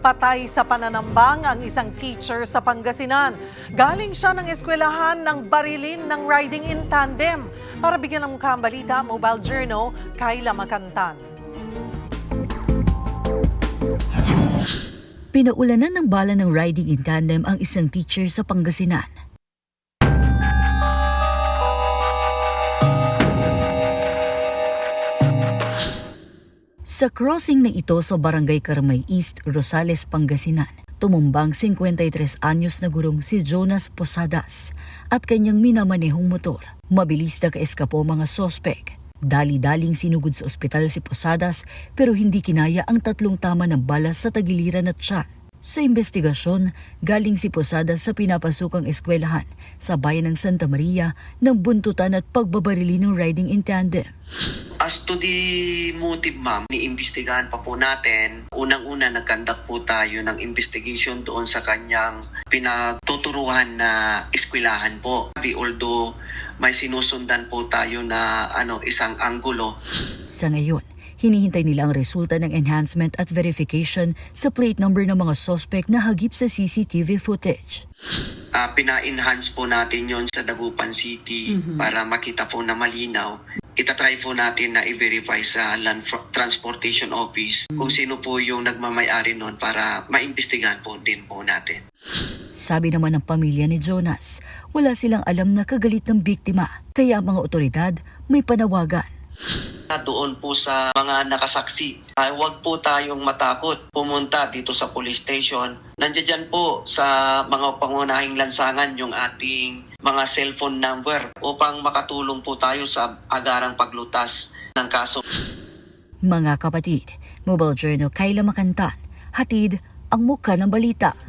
Patay sa pananambang ang isang teacher sa Pangasinan. Galing siya ng eskwelahan ng barilin ng riding in tandem. Para bigyan ng mukha ang balita, Mobile Journal, Kayla Makantan. Pinaulanan ng bala ng riding in tandem ang isang teacher sa Pangasinan. Sa crossing na ito sa Barangay Carmay East, Rosales, Pangasinan, tumumbang 53 anyos na gurong si Jonas Posadas at kanyang minamanehong motor. Mabilis na kaeskapo mga sospek. Dali-daling sinugod sa ospital si Posadas pero hindi kinaya ang 3 tama ng bala sa tagiliran at tiyan. Sa investigasyon, galing si Posadas sa pinapasukang eskwelahan sa bayan ng Santa Maria ng buntutan at pagbabarili ng riding in tandem. As to the motive, ma'am, niimbestigahan pa po natin. Unang-una, nagkandak po tayo ng investigation doon sa kanyang pinagtuturuhan na eskwelahan po. Although may sinusundan po tayo na isang anggulo. Sa ngayon, hinihintay nila ang resulta ng enhancement at verification sa plate number ng mga suspect na hagip sa CCTV footage. Pina-enhance po natin yon sa Dagupan City para makita po na malinaw. Itatry po natin na i-verify sa Land Transportation Office kung sino po yung nagmamay-ari noon para maimbestigahan po din po natin. Sabi naman ng pamilya ni Jonas, wala silang alam na kagalit ng biktima, kaya ang mga otoridad may panawagan. Doon po sa mga nakasaksi, huwag po tayong matakot pumunta dito sa police station. Nandiyan po sa mga pangunahing lansangan yung ating mga cellphone number upang makatulong po tayo sa agarang paglutas ng kaso. Mga kapatid, Mobile Journal, Kayla Makantan, hatid ang muka ng balita.